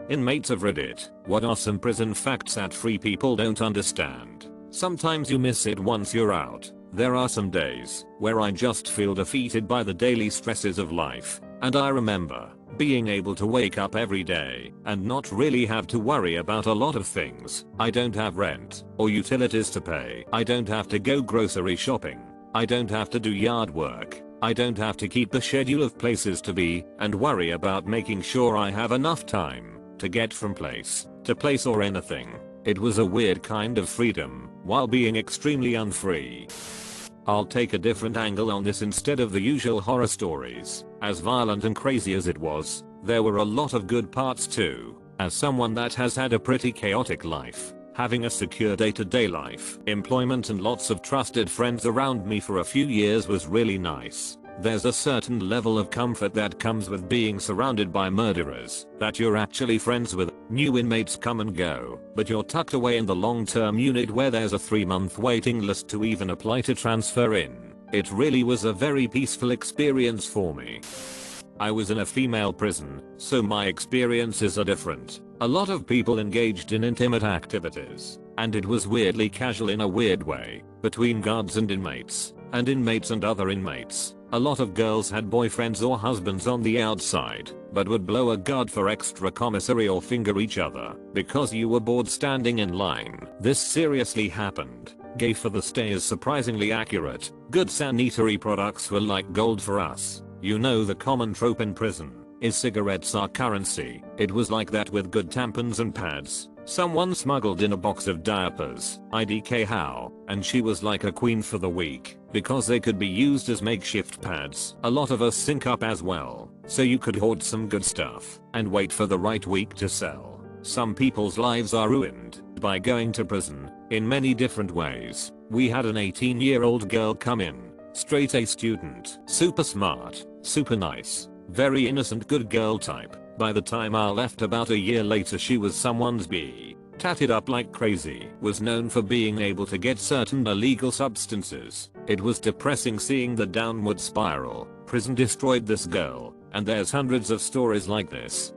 Inmates of Reddit, what are some prison facts that free people don't understand? Sometimes you miss it once you're out. There are some days where I just feel defeated by the daily stresses of life, and I remember being able to wake up every day and not really have to worry about a lot of things. I don't have rent or utilities to pay. I don't have to go grocery shopping. I don't have to do yard work. I don't have to keep the schedule of places to be and worry about making sure I have enough time to get from place to place or anything. It was a weird kind of freedom while being extremely unfree. I'll take a different angle on this instead of the usual horror stories. As violent and crazy as it was, there were a lot of good parts too. As someone that has had a pretty chaotic life, having a secure day-to-day life, employment and lots of trusted friends around me for a few years was really nice. There's a certain level of comfort that comes with being surrounded by murderers that you're actually friends with. New inmates come and go, but you're tucked away in the long-term unit where there's a 3-month waiting list to even apply to transfer in. It really was a very peaceful experience for me. I was in a female prison, so my experiences are different. A lot of people engaged in intimate activities, and it was weirdly casual in a weird way, between guards and inmates and other inmates. A lot of girls had boyfriends or husbands on the outside, but would blow a guard for extra commissary or finger each other because you were bored standing in line. This seriously happened. Gay for the stay is surprisingly accurate. Good sanitary products were like gold for us. You know the common trope in prison is cigarettes are currency. It was like that with good tampons and pads. Someone smuggled in a box of diapers, IDK how, and she was like a queen for the week, because they could be used as makeshift pads. A lot of us sync up as well, so you could hoard some good stuff and wait for the right week to sell. Some people's lives are ruined by going to prison in many different ways. We had an 18-year-old girl come in, straight A student, super smart, super nice, very innocent good girl type. By the time I left about a year later she was someone's B. Tatted up like crazy. Was known for being able to get certain illegal substances. It was depressing seeing the downward spiral. Prison destroyed this girl, and there's hundreds of stories like this.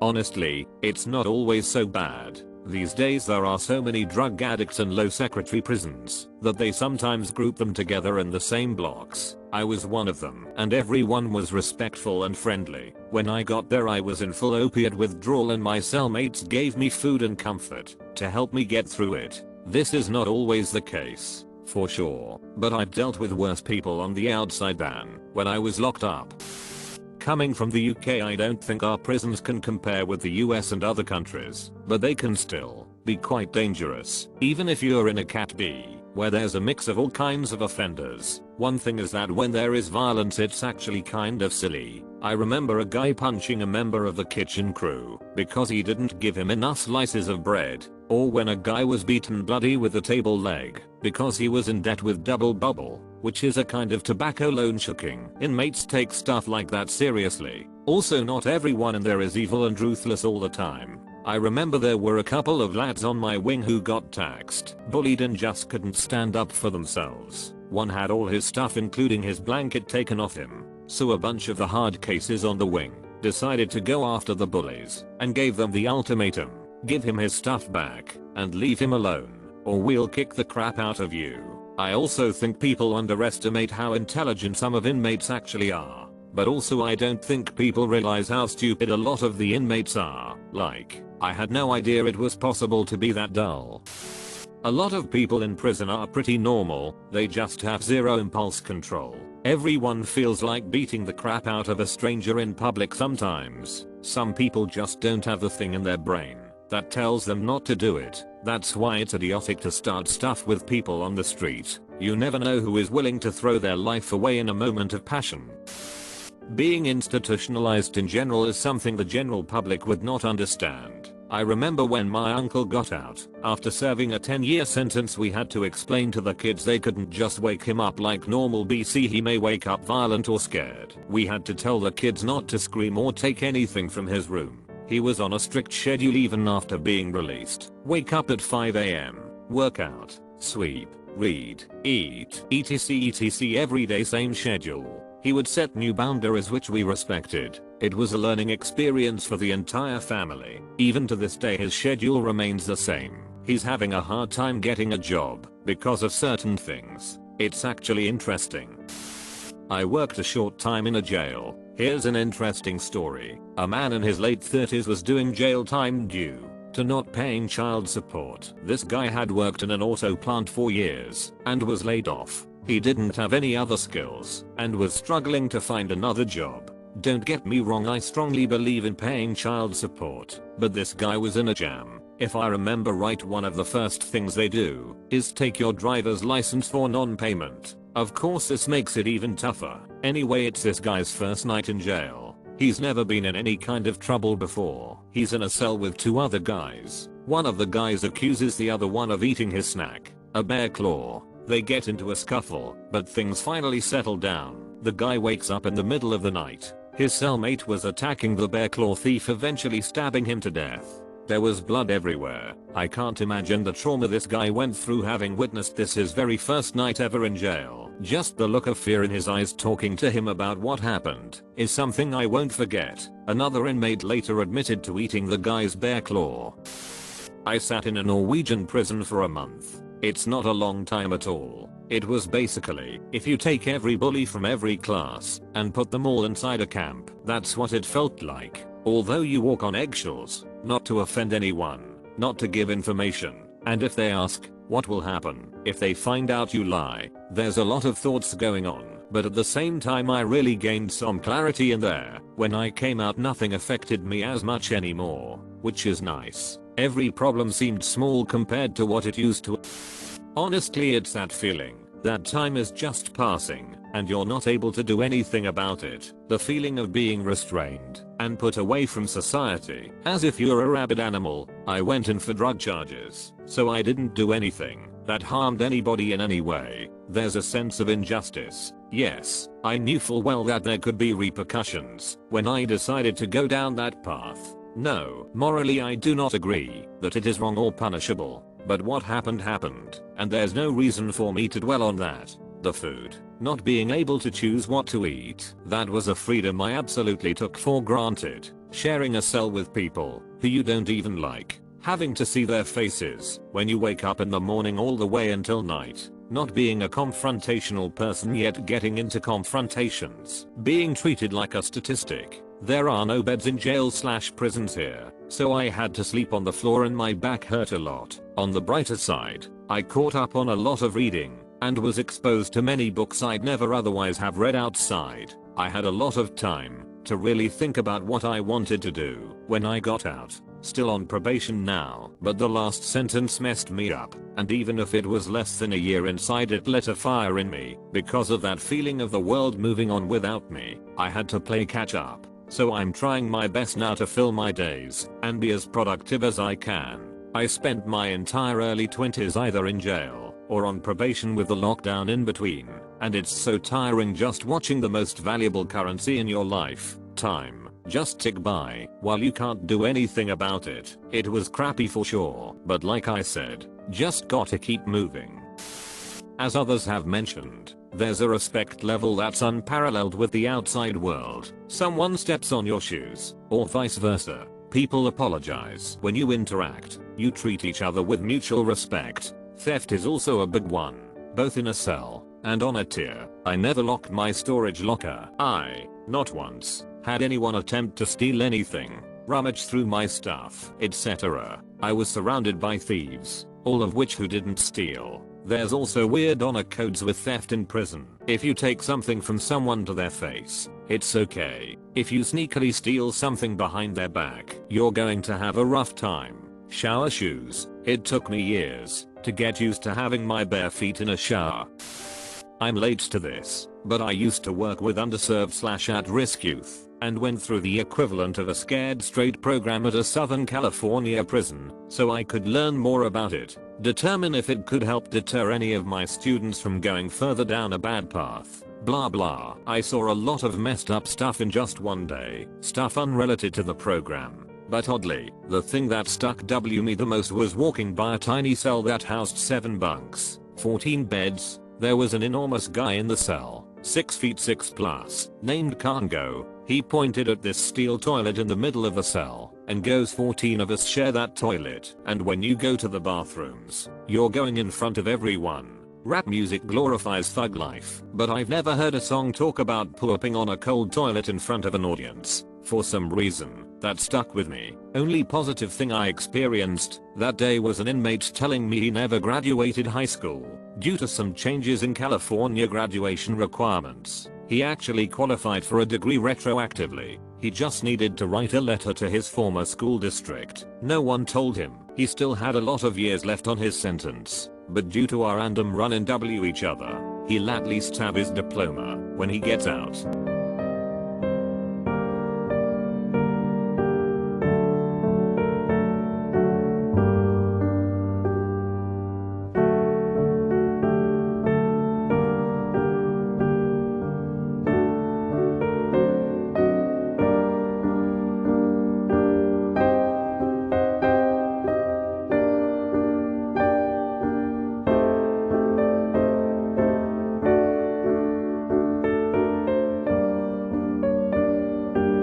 Honestly, it's not always so bad. These days there are so many drug addicts and low security prisons that they sometimes group them together in the same blocks. I was one of them, and everyone was respectful and friendly. When I got there I was in full opiate withdrawal and my cellmates gave me food and comfort to help me get through it. This is not always the case, for sure, but I've dealt with worse people on the outside than when I was locked up. Coming from the UK, I don't think our prisons can compare with the US and other countries, but they can still be quite dangerous, even if you're in a Cat B, where there's a mix of all kinds of offenders. One thing is that when there is violence it's actually kind of silly. I remember a guy punching a member of the kitchen crew because he didn't give him enough slices of bread, or when a guy was beaten bloody with a table leg because he was in debt with double bubble, which is a kind of tobacco loan shucking. Inmates take stuff like that seriously. Also, not everyone in there is evil and ruthless all the time. I remember there were a couple of lads on my wing who got taxed, bullied and just couldn't stand up for themselves. One had all his stuff including his blanket taken off him, so a bunch of the hard cases on the wing decided to go after the bullies and gave them the ultimatum: give him his stuff back and leave him alone, or we'll kick the crap out of you. I also think people underestimate how intelligent some of inmates actually are, but also I don't think people realize how stupid a lot of the inmates are. Like, I had no idea it was possible to be that dull. A lot of people in prison are pretty normal, they just have zero impulse control. Everyone feels like beating the crap out of a stranger in public sometimes. Some people just don't have the thing in their brain that tells them not to do it. That's why it's idiotic to start stuff with people on the street. You never know who is willing to throw their life away in a moment of passion. Being institutionalized in general is something the general public would not understand. I remember when my uncle got out, after serving a 10-year sentence we had to explain to the kids they couldn't just wake him up like normal BC, he may wake up violent or scared. We had to tell the kids not to scream or take anything from his room. He was on a strict schedule even after being released. Wake up at 5 AM, work out, sweep, read, eat, etc every day, same schedule. He would set new boundaries which we respected. It was a learning experience for the entire family. Even to this day his schedule remains the same. He's having a hard time getting a job because of certain things. It's actually interesting. I worked a short time in a jail. Here's an interesting story. A man in his late 30s was doing jail time due to not paying child support. This guy had worked in an auto plant for years and was laid off. He didn't have any other skills and was struggling to find another job. Don't get me wrong, I strongly believe in paying child support, but this guy was in a jam. If I remember right, one of the first things they do is take your driver's license for non-payment. Of course this makes it even tougher. Anyway, it's this guy's first night in jail. He's never been in any kind of trouble before. He's in a cell with 2 other guys. One of the guys accuses the other one of eating his snack, a bear claw. They get into a scuffle, but things finally settle down. The guy wakes up in the middle of the night. His cellmate was attacking the bear claw thief, eventually stabbing him to death. There was blood everywhere. I can't imagine the trauma this guy went through having witnessed this his very first night ever in jail. Just the look of fear in his eyes talking to him about what happened is something I won't forget. Another inmate later admitted to eating the guy's bear claw. I sat in a Norwegian prison for a month. It's not a long time at all. It was basically, if you take every bully from every class and put them all inside a camp, that's what it felt like. Although you walk on eggshells, not to offend anyone, not to give information, and if they ask, what will happen if they find out you lie? There's a lot of thoughts going on, but at the same time I really gained some clarity in there. When I came out, nothing affected me as much anymore, which is nice. Every problem seemed small compared to what it used to. Honestly, it's that feeling that time is just passing and you're not able to do anything about it. The feeling of being restrained and put away from society as if you're a rabid animal. I went in for drug charges, so I didn't do anything that harmed anybody in any way. There's a sense of injustice. Yes, I knew full well that there could be repercussions when I decided to go down that path. No, morally I do not agree that it is wrong or punishable, but what happened happened, and there's no reason for me to dwell on that. The food, not being able to choose what to eat, that was a freedom I absolutely took for granted. Sharing a cell with people who you don't even like, having to see their faces when you wake up in the morning all the way until night, not being a confrontational person yet getting into confrontations, being treated like a statistic. There are no beds in jail/prisons here, so I had to sleep on the floor and my back hurt a lot. On the brighter side, I caught up on a lot of reading and was exposed to many books I'd never otherwise have read outside. I had a lot of time to really think about what I wanted to do when I got out. Still on probation now, but the last sentence messed me up, and even if it was less than a year inside, it lit a fire in me. Because of that feeling of the world moving on without me, I had to play catch up. So I'm trying my best now to fill my days and be as productive as I can. I spent my entire early 20s either in jail or on probation with the lockdown in between, and it's so tiring just watching the most valuable currency in your life, time, just tick by while you can't do anything about it. It was crappy for sure, but like I said, just gotta keep moving. As others have mentioned, there's a respect level that's unparalleled with the outside world. Someone steps on your shoes, or vice versa. People apologize when you interact. You treat each other with mutual respect. Theft is also a big one, both in a cell and on a tier. I never locked my storage locker. Not once, had anyone attempt to steal anything, rummage through my stuff, etc. I was surrounded by thieves, all of which who didn't steal. There's also weird honor codes with theft in prison. If you take something from someone to their face, it's okay. If you sneakily steal something behind their back, you're going to have a rough time. Shower shoes. It took me years to get used to having my bare feet in a shower. I'm late to this, but I used to work with underserved/at-risk youth and went through the equivalent of a Scared Straight program at a Southern California prison, so I could learn more about it, determine if it could help deter any of my students from going further down a bad path. Blah blah. I saw a lot of messed up stuff in just one day, stuff unrelated to the program. But oddly, the thing that stuck me the most was walking by a tiny cell that housed 7 bunks, 14 beds. There was an enormous guy in the cell, 6 feet 6 plus, named Congo. He pointed at this steel toilet in the middle of a cell and goes, 14 of us share that toilet, and when you go to the bathrooms, you're going in front of everyone. Rap music glorifies thug life, but I've never heard a song talk about pooping on a cold toilet in front of an audience. For some reason, that stuck with me. Only positive thing I experienced that day was an inmate telling me he never graduated high school due to some changes in California graduation requirements. He actually qualified for a degree retroactively. He just needed to write a letter to his former school district. No one told him he still had a lot of years left on his sentence, but due to our random run-in each other, he'll at least have his diploma when he gets out.